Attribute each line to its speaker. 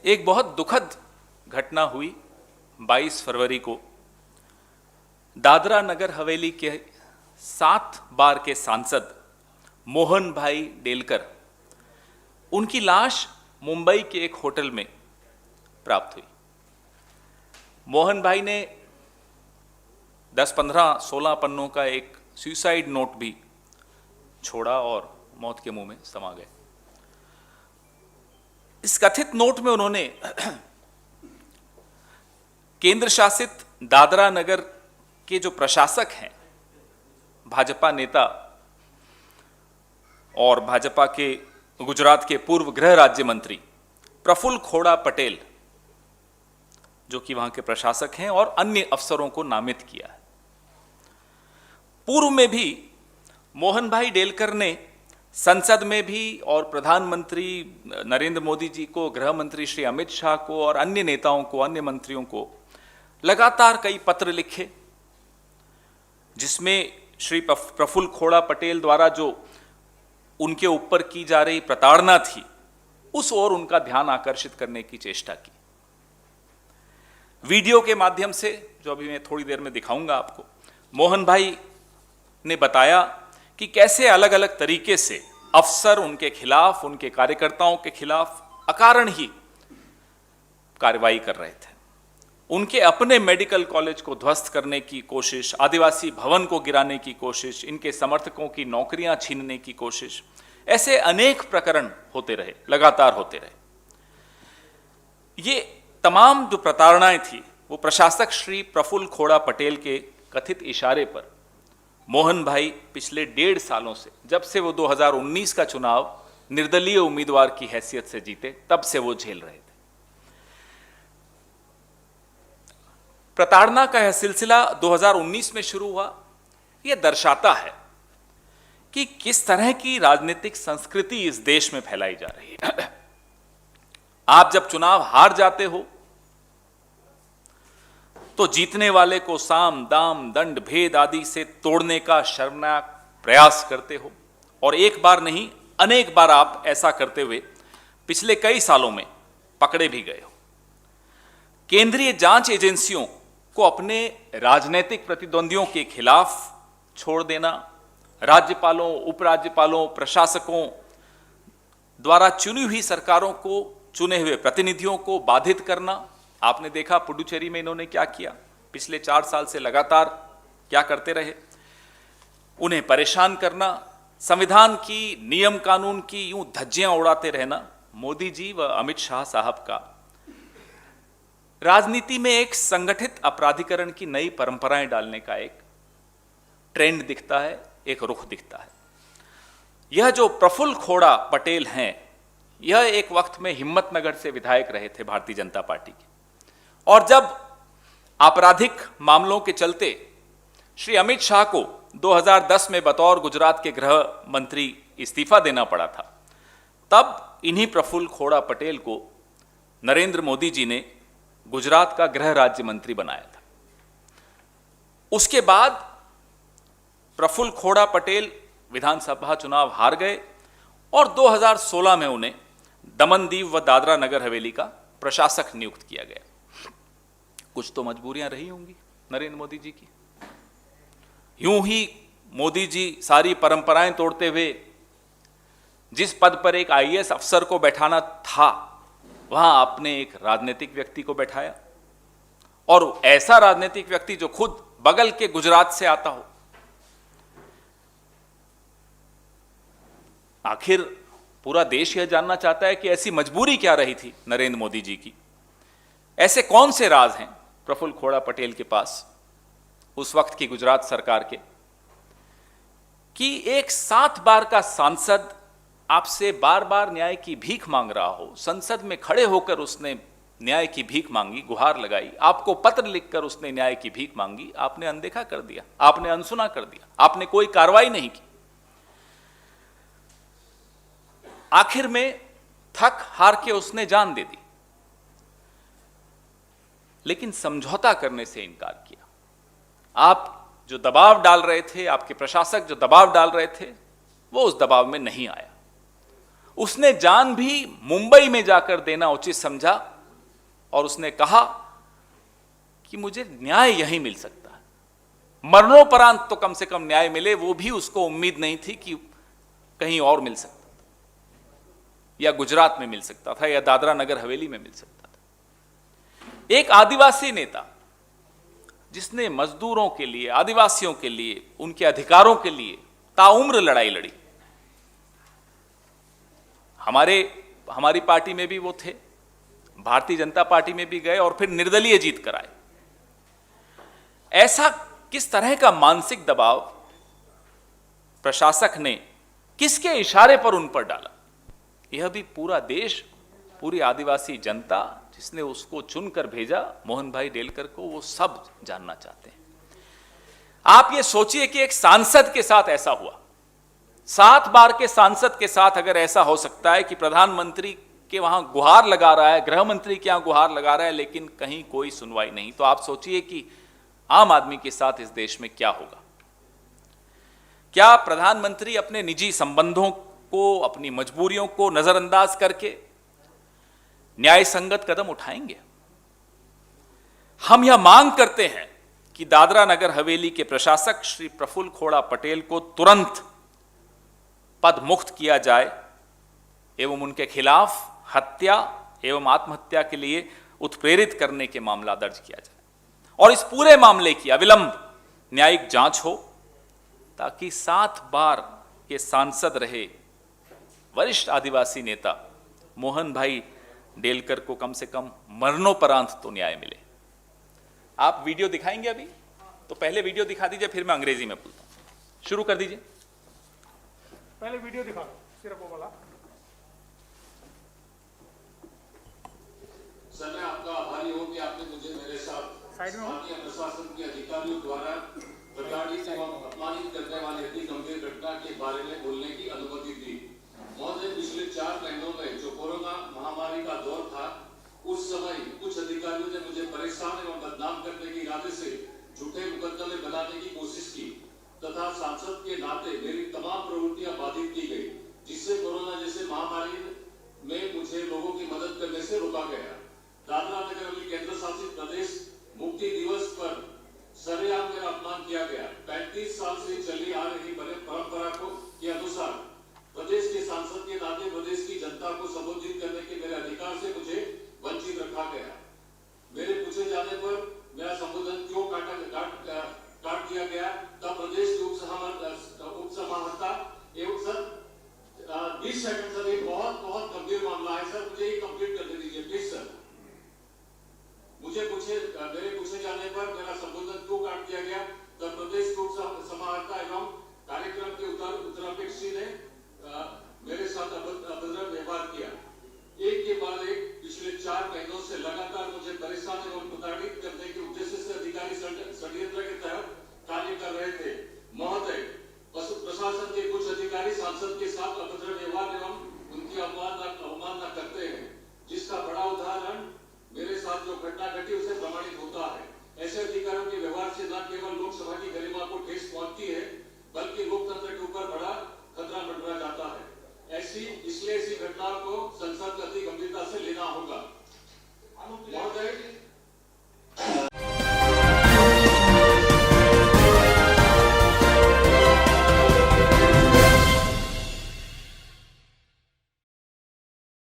Speaker 1: एक बहुत दुखद घटना हुई 22 फरवरी को। दादरा नगर हवेली के 7 बार के सांसद मोहन भाई डेलकर, उनकी लाश मुंबई के एक होटल में प्राप्त हुई। मोहन भाई ने 10, 15, 16 पन्नों का एक सुसाइड नोट भी छोड़ा और मौत के मुंह में समा गए। इस कथित नोट में उन्होंने केंद्र शासित दादरा नगर के जो प्रशासक हैं, भाजपा नेता और भाजपा के गुजरात के पूर्व गृह राज्य मंत्री प्रफुल्ल खोड़ा पटेल, जो कि वहां के प्रशासक हैं, और अन्य अफसरों को नामित किया है। पूर्व में भी मोहन भाई डेलकर ने संसद में भी और प्रधानमंत्री नरेंद्र मोदी जी को, गृह मंत्री श्री अमित शाह को और अन्य नेताओं को, अन्य मंत्रियों को लगातार कई पत्र लिखे, जिसमें श्री प्रफुल्ल खोड़ा पटेल द्वारा जो उनके ऊपर की जा रही प्रताड़ना थी, उस ओर उनका ध्यान आकर्षित करने की चेष्टा की। वीडियो के माध्यम से, जो अभी मैं थोड़ी देर में दिखाऊंगा आपको, मोहन भाई ने बताया कि कैसे अलग अलग तरीके से अफसर उनके खिलाफ, उनके कार्यकर्ताओं के खिलाफ अकारण ही कार्रवाई कर रहे थे। उनके अपने मेडिकल कॉलेज को ध्वस्त करने की कोशिश, आदिवासी भवन को गिराने की कोशिश, इनके समर्थकों की नौकरियां छीनने की कोशिश, ऐसे अनेक प्रकरण होते रहे, लगातार होते रहे। ये तमाम जो प्रताड़नाएं थी, वो प्रशासक श्री प्रफुल्ल खोड़ा पटेल के कथित इशारे पर मोहन भाई पिछले 1.5 सालों से, जब से वो 2019 का चुनाव निर्दलीय उम्मीदवार की हैसियत से जीते, तब से वो झेल रहे थे। प्रताड़ना का यह सिलसिला 2019 में शुरू हुआ। यह दर्शाता है कि किस तरह की राजनीतिक संस्कृति इस देश में फैलाई जा रही है। आप जब चुनाव हार जाते हो तो जीतने वाले को साम दाम दंड भेद आदि से तोड़ने का शर्मनाक प्रयास करते हो, और एक बार नहीं अनेक बार आप ऐसा करते हुए पिछले कई सालों में पकड़े भी गए हो। केंद्रीय जांच एजेंसियों को अपने राजनीतिक प्रतिद्वंदियों के खिलाफ छोड़ देना, राज्यपालों, उपराज्यपालों, प्रशासकों द्वारा चुनी हुई सरकारों को, चुने हुए प्रतिनिधियों को बाधित करना। आपने देखा पुडुचेरी में इन्होंने क्या किया, पिछले 4 साल से लगातार क्या करते रहे। उन्हें परेशान करना, संविधान की, नियम कानून की यूं धज्जियां उड़ाते रहना। मोदी जी व अमित शाह साहब का राजनीति में एक संगठित अपराधीकरण की नई परंपराएं डालने का एक ट्रेंड दिखता है, एक रुख दिखता है। यह जो प्रफुल्ल खोड़ा पटेल हैं, यह एक वक्त में हिम्मतनगर से विधायक रहे थे भारतीय जनता पार्टी के, और जब आपराधिक मामलों के चलते श्री अमित शाह को 2010 में बतौर गुजरात के गृह मंत्री इस्तीफा देना पड़ा था, तब इन्हीं प्रफुल्ल खोड़ा पटेल को नरेंद्र मोदी जी ने गुजरात का गृह राज्य मंत्री बनाया था। उसके बाद प्रफुल्ल खोड़ा पटेल विधानसभा चुनाव हार गए और 2016 में उन्हें दमन दीव व दादरा नगर हवेली का प्रशासक नियुक्त किया गया। कुछ तो मजबूरियां रही होंगी नरेंद्र मोदी जी की। यूं ही मोदी जी सारी परंपराएं तोड़ते हुए जिस पद पर एक आईएएस अफसर को बैठाना था, वहां आपने एक राजनीतिक व्यक्ति को बैठाया, और ऐसा राजनीतिक व्यक्ति जो खुद बगल के गुजरात से आता हो। आखिर पूरा देश यह जानना चाहता है कि ऐसी मजबूरी क्या रही थी नरेंद्र मोदी जी की, ऐसे कौन से राज हैं प्रफुल्ल खोड़ा पटेल के पास, उस वक्त की गुजरात सरकार के, कि एक 7 बार का सांसद आपसे बार बार न्याय की भीख मांग रहा हो। संसद में खड़े होकर उसने न्याय की भीख मांगी, गुहार लगाई, आपको पत्र लिखकर उसने न्याय की भीख मांगी, आपने अनदेखा कर दिया, आपने अनसुना कर दिया, आपने कोई कार्रवाई नहीं की। आखिर में थक हार के उसने जान दे दी, लेकिन समझौता करने से इनकार किया। आप जो दबाव डाल रहे थे, आपके प्रशासक जो दबाव डाल रहे थे, वो उस दबाव में नहीं आया। उसने जान भी मुंबई में जाकर देना उचित समझा, और उसने कहा कि मुझे न्याय यहीं मिल सकता है, मरणोपरांत तो कम से कम न्याय मिले, वो भी उसको उम्मीद नहीं थी कि कहीं और मिल सकता था, या गुजरात में मिल सकता था, या दादरा नगर हवेली में मिल सकता था। एक आदिवासी नेता जिसने मजदूरों के लिए, आदिवासियों के लिए, उनके अधिकारों के लिए ताउम्र लड़ाई लड़ी। हमारी पार्टी में भी वो थे, भारतीय जनता पार्टी में भी गए और फिर निर्दलीय जीत कराए। ऐसा किस तरह का मानसिक दबाव प्रशासक ने किसके इशारे पर उन पर डाला, यह भी पूरा देश, पूरी आदिवासी जनता जिसने उसको चुनकर भेजा मोहन भाई डेलकर को, वो सब जानना चाहते हैं। आप ये सोचिए कि एक सांसद के साथ ऐसा हुआ, 7 बार के सांसद के साथ अगर ऐसा हो सकता है कि प्रधानमंत्री के वहां गुहार लगा रहा है, गृह मंत्री के यहां गुहार लगा रहा है, लेकिन कहीं कोई सुनवाई नहीं, तो आप सोचिए कि आम आदमी के साथ इस देश में क्या होगा। क्या प्रधानमंत्री अपने निजी संबंधों को, अपनी मजबूरियों को नजरअंदाज करके न्याय संगत कदम उठाएंगे? हम यह मांग करते हैं कि दादरा नगर हवेली के प्रशासक श्री प्रफुल्ल खोड़ा पटेल को तुरंत पद मुक्त किया जाए एवं उनके खिलाफ हत्या एवं आत्महत्या के लिए उत्प्रेरित करने के मामला दर्ज किया जाए और इस पूरे मामले की अविलंब न्यायिक जांच हो, ताकि 7 बार के सांसद रहे वरिष्ठ आदिवासी नेता मोहन भाई डेलकर को कम से कम मरणोपरांत तो न्याय मिले। आप वीडियो दिखाएंगे अभी? तो पहले वीडियो दिखा दीजिए, फिर मैं अंग्रेजी में बोलता हूं। शुरू कर दीजिए।
Speaker 2: पहले वीडियो दिखा दो, सिर्फ वो वाला।
Speaker 3: सर, मैं आपका आभारी हूं कि आपने मुझे मेरे साथ स्थानीय प्रशासन के अधिकारियों द्वारा प्रताड़ित एवं अपमानित करने वाली अति गंभीर घटना के बारे में बोलने की अनुमति दी। महोदय, पिछले 4 महीनों में जो कोरोना महामारी का दौर था, उस समय कुछ अधिकारियों ने मुझे परेशान एवं बदनाम करने के इरादे से झूठे मुकदमे बनाने की कोशिश की तथा सांसद के नाते मेरी तमाम प्रवृत्तियां बाधित की गई, जिससे कोरोना जैसे महामारी में मुझे लोगों की मदद करने से रोका गया। दादरा नगर हवेली केंद्र शासित प्रदेश मुक्ति दिवस पर सरेआम मेरा अपमान किया गया। 35 साल से चली आ रही परंपरा के अनुसार प्रदेश के सांसद के नाते प्रदेश की जनता को संबोधित करने